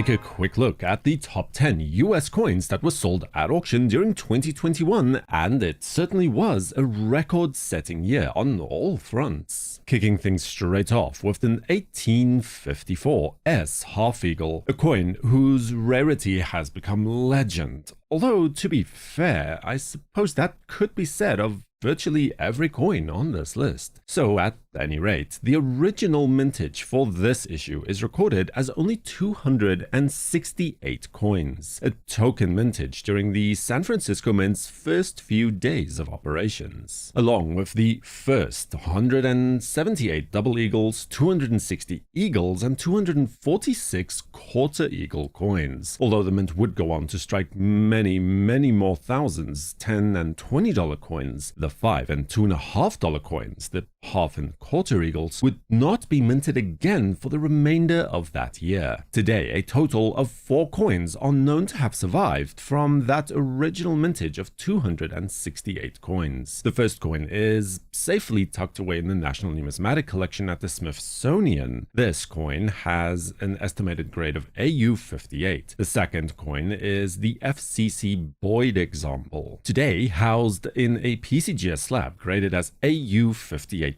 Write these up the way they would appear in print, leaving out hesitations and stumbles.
take a quick look at the top 10 US coins that were sold at auction during 2021, and it certainly was a record-setting year on all fronts. Kicking things straight off with an 1854 S Half Eagle, a coin whose rarity has become legend. Although, to be fair, I suppose that could be said of virtually every coin on this list. So at any rate, the original mintage for this issue is recorded as only 268 coins, a token mintage during the San Francisco Mint's first few days of operations, along with the first 178 double eagles, 260 eagles, and 246 quarter eagle coins, although the mint would go on to strike many more thousands, $10 and $20 coins. The $5 and $2.50 coins, the half and quarter eagles, would not be minted again for the remainder of that year. Today, a total of 4 coins are known to have survived from that original mintage of 268 coins. The first coin is safely tucked away in the National Numismatic collection at the Smithsonian. This coin has an estimated grade of AU58. The second coin is the FCC Boyd example, today housed in a PCGS slab graded as AU58+.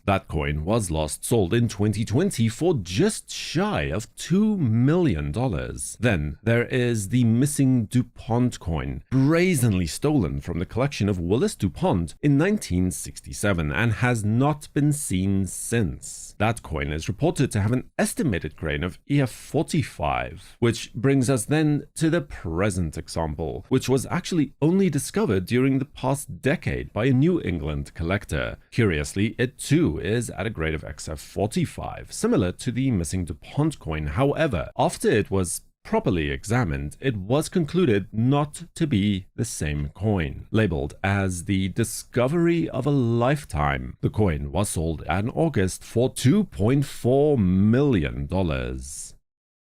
That coin was last sold in 2020 for just shy of $2 million. Then there is the missing DuPont coin, brazenly stolen from the collection of Willis DuPont in 1967 and has not been seen since. That coin is reported to have an estimated grain of EF45, which brings us then to the present example, which was actually only discovered during the past decade by a New England collector. Curiously, it too is at a grade of XF45, similar to the missing DuPont coin. However, after it was properly examined, it was concluded not to be the same coin. Labeled as the discovery of a lifetime, the coin was sold in August for $2.4 million.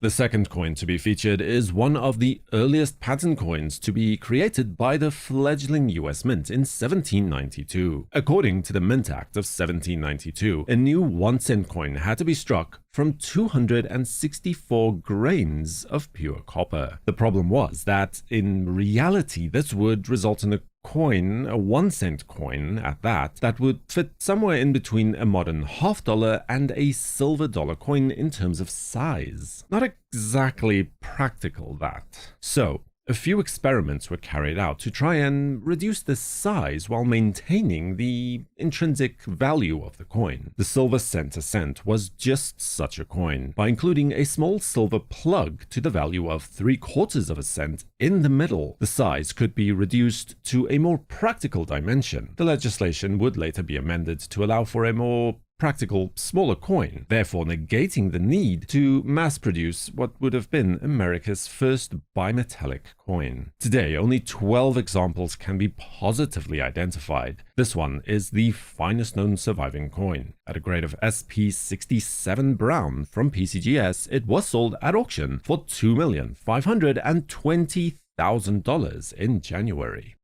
The second coin to be featured is one of the earliest pattern coins to be created by the fledgling US Mint in 1792. According to the Mint Act of 1792, a new 1-cent coin had to be struck from 264 grains of pure copper. The problem was that, in reality, this would result in a 1-cent coin at that would fit somewhere in between a modern $half and a silver dollar coin in terms of size. Not exactly practical, that. So, a few experiments were carried out to try and reduce the size while maintaining the intrinsic value of the coin. The silver center cent was just such a coin, by including a small silver plug to the value of 3/4 cent in the middle. The size could be reduced to a more practical dimension. The legislation would later be amended to allow for a more practical, smaller coin, therefore negating the need to mass-produce what would have been America's first bimetallic coin. Today, only 12 examples can be positively identified. This one is the finest known surviving coin. At a grade of SP67 brown from PCGS, it was sold at auction for $2,520,000 in January.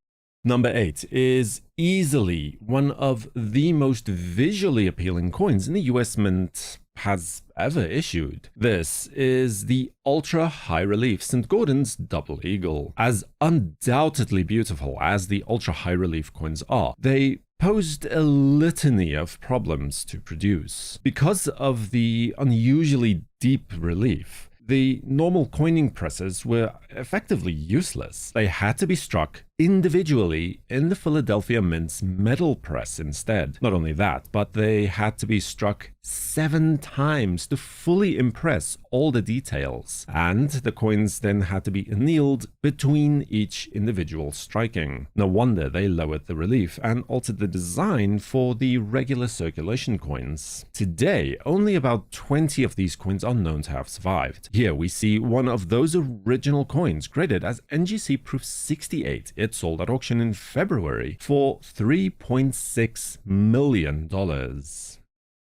Number 8 is easily one of the most visually appealing coins in the US Mint has ever issued. This is the ultra high relief St. Gordon's Double Eagle. As undoubtedly beautiful as the ultra high relief coins are, they posed a litany of problems to produce. Because of the unusually deep relief, the normal coining presses were effectively useless. They had to be struck individually in the Philadelphia Mint's metal press instead. Not only that, but they had to be struck 7 times to fully impress all the details, and the coins then had to be annealed between each individual striking. No wonder they lowered the relief and altered the design for the regular circulation coins. Today, only about 20 of these coins are known to have survived. Here we see one of those original coins graded as NGC Proof 68. It sold at auction in February for $3.6 million.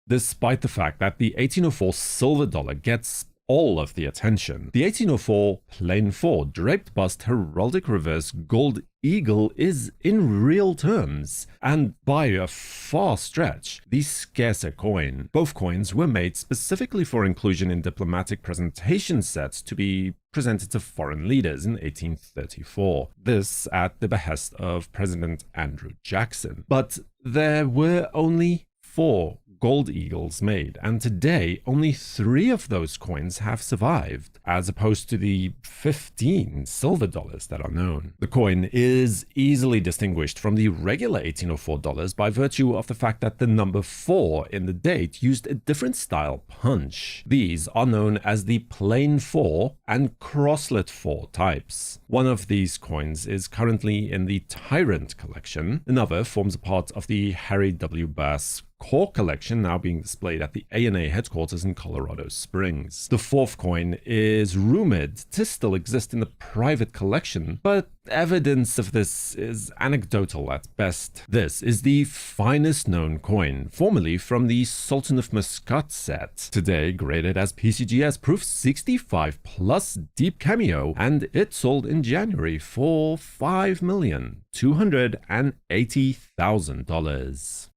Despite the fact that the 1804 silver dollar gets all of the attention. The 1804 plain 4 draped bust heraldic reverse gold eagle is, in real terms, and by a far stretch, the scarcer coin. Both coins were made specifically for inclusion in diplomatic presentation sets to be presented to foreign leaders in 1834. This at the behest of President Andrew Jackson. But there were only 4 gold eagles made, and today only 3 of those coins have survived, as opposed to the 15 silver dollars that are known. The coin is easily distinguished from the regular 1804 dollars by virtue of the fact that the number 4 in the date used a different style punch. These are known as the plain 4 and crosslet 4 types. One of these coins is currently in the Tyrant collection. Another forms a part of the Harry W. Bass core collection, now being displayed at the ANA headquarters in Colorado Springs. The 4th coin is rumored to still exist in the private collection, but evidence of this is anecdotal at best. This is the finest known coin, formerly from the Sultan of Muscat set, today graded as PCGS Proof 65 plus Deep Cameo, and it sold in January for $5,280,000.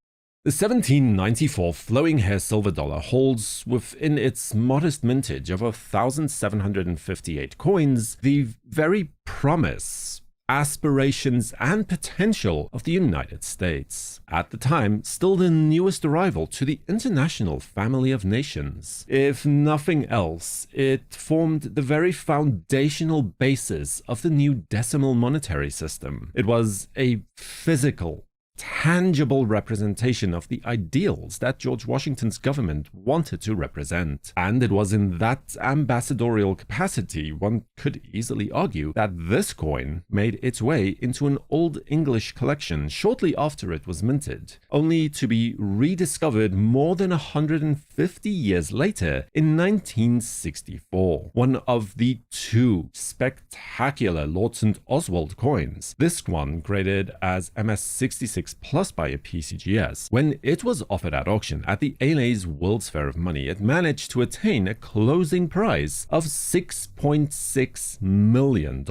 The 1794 flowing hair silver dollar holds within its modest mintage of 1,758 coins the very promise, aspirations, and potential of the United States. At the time, still the newest arrival to the international family of nations. If nothing else, it formed the very foundational basis of the new decimal monetary system. It was a physical, tangible representation of the ideals that George Washington's government wanted to represent. And it was in that ambassadorial capacity, one could easily argue, that this coin made its way into an Old English collection shortly after it was minted, only to be rediscovered more than 150 years later in 1964. One of the 2 spectacular Lord St. Oswald coins, this one graded as MS66 plus by a PCGS. When it was offered at auction at the ANA's World's Fair of Money, it managed to attain a closing price of $6.6 million.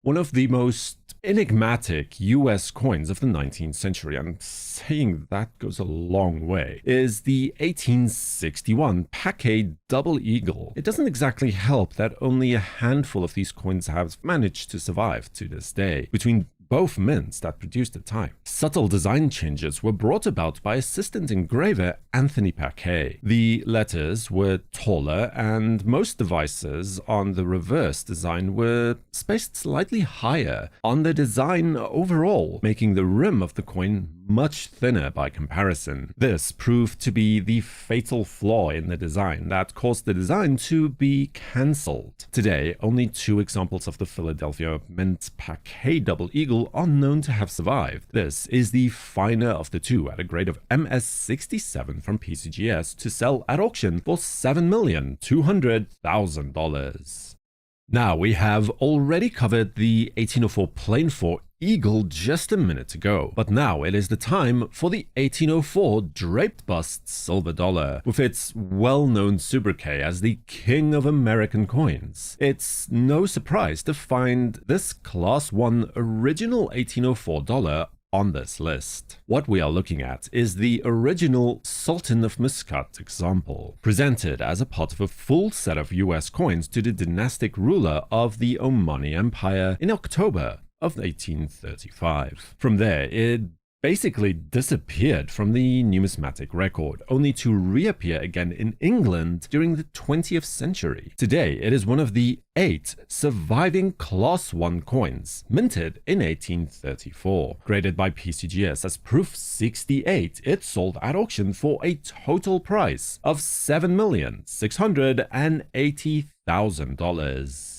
One of the most enigmatic US coins of the 19th century, and saying that goes a long way, is the 1861 Paquet double eagle. It doesn't exactly help that only a handful of these coins have managed to survive to this day, between both mints that produced the time. Subtle design changes were brought about by assistant engraver Anthony Paquet. The letters were taller, and most devices on the reverse design were spaced slightly higher on the design overall, making the rim of the coin much thinner by comparison. This proved to be the fatal flaw in the design that caused the design to be cancelled. Today, only 2 examples of the Philadelphia Mint Paquet double eagle are known to have survived. This is the finer of the 2 at a grade of MS67 from PCGS to sell at auction for $7,200,000. Now, we have already covered the 1804 plain 4 eagle just a minute ago, but now it is the time for the 1804 draped bust silver dollar, with its well-known sobriquet as the king of American coins. It's no surprise to find this Class 1 original 1804 dollar on this list. What we are looking at is the original Sultan of Muscat example, presented as a part of a full set of US coins to the dynastic ruler of the Omani Empire in October of 1835. From there, it basically disappeared from the numismatic record, only to reappear again in England during the 20th century. Today, it is one of the 8 surviving Class 1 coins, minted in 1834. Graded by PCGS as Proof 68, it sold at auction for a total price of $7,680,000.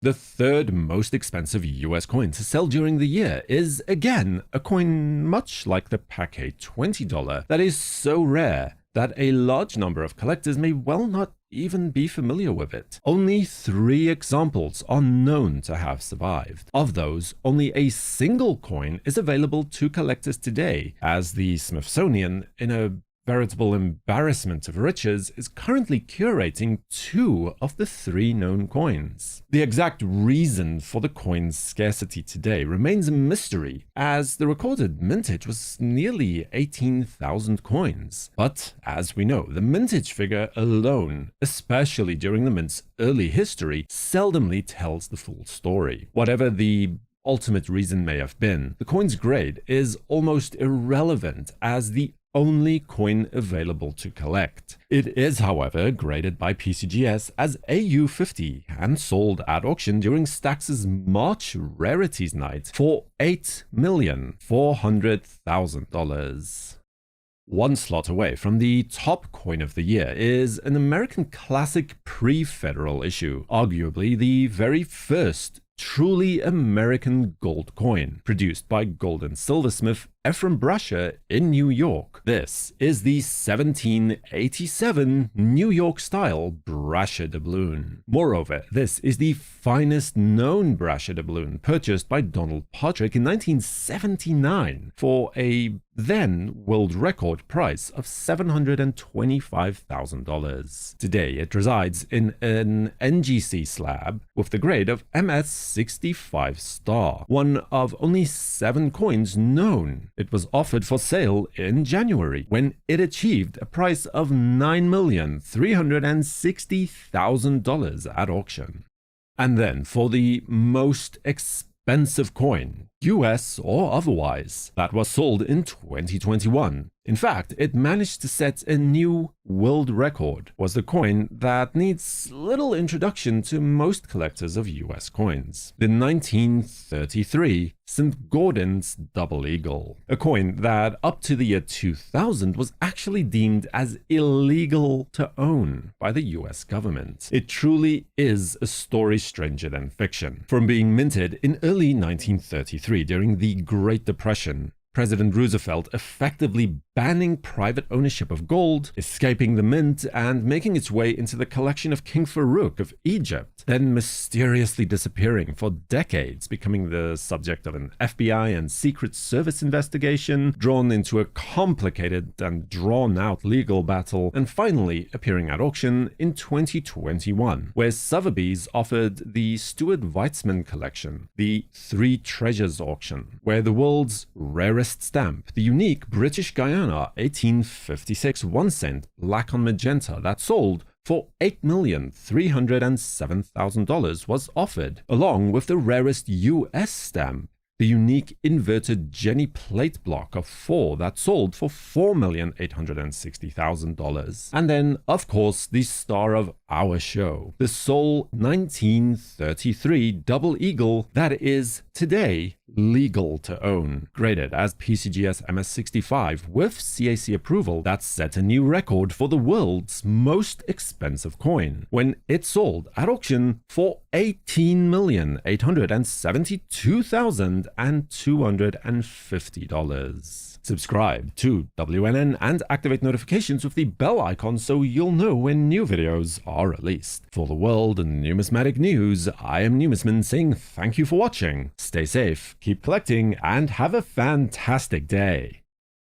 The 3rd most expensive US coin to sell during the year is, again, a coin much like the Paquet $20 that is so rare that a large number of collectors may well not even be familiar with it. Only 3 examples are known to have survived. Of those, only a single coin is available to collectors today, as the Smithsonian, in a veritable embarrassment of riches, is currently curating 2 of the 3 known coins. The exact reason for the coin's scarcity today remains a mystery, as the recorded mintage was nearly 18,000 coins. But, as we know, the mintage figure alone, especially during the mint's early history, seldomly tells the full story. Whatever the ultimate reason may have been, the coin's grade is almost irrelevant as the only coin available to collect. It is, however, graded by PCGS as AU50 and sold at auction during Stax's March Rarities Night for $8,400,000. One slot away from the top coin of the year is an American classic pre-federal issue, arguably the very first truly American gold coin, produced by gold and silversmith Ephraim Brasher in New York. This is the 1787 New York-style Brasher doubloon. Moreover, this is the finest known Brasher doubloon purchased by Donald Patrick in 1979 for a then world record price of $725,000. Today, it resides in an NGC slab with the grade of MS65 star, one of only 7 coins known. It was offered for sale in January, when it achieved a price of $9,360,000 at auction. And then for the most expensive coin, US or otherwise, that was sold in 2021. In fact, it managed to set a new world record, was the coin that needs little introduction to most collectors of US coins. The 1933 St. Gaudens Double Eagle, a coin that up to the year 2000 was actually deemed as illegal to own by the US government. It truly is a story stranger than fiction. From being minted in early 1933 during the Great Depression, President Roosevelt effectively banning private ownership of gold, escaping the mint, and making its way into the collection of King Farouk of Egypt, then mysteriously disappearing for decades, becoming the subject of an FBI and Secret Service investigation, drawn into a complicated and drawn-out legal battle, and finally appearing at auction in 2021, where Sotheby's offered the Stuart Weitzman collection, the Three Treasures auction, where the world's rarest stamp, the unique British Guyana 1856 1 cent black on magenta that sold for $8,307,000 was offered, along with the rarest US stamp, the unique inverted Jenny plate block of 4 that sold for $4,860,000. And then, of course, the star of our show, the sole 1933 Double Eagle that is today legal to own, graded as PCGS MS65 with CAC approval that set a new record for the world's most expensive coin, when it sold at auction for $18,872,250. Subscribe to WNN and activate notifications with the bell icon so you'll know when new videos are released. For the world and numismatic news, I am Numisman saying thank you for watching, stay safe, keep collecting, and have a fantastic day.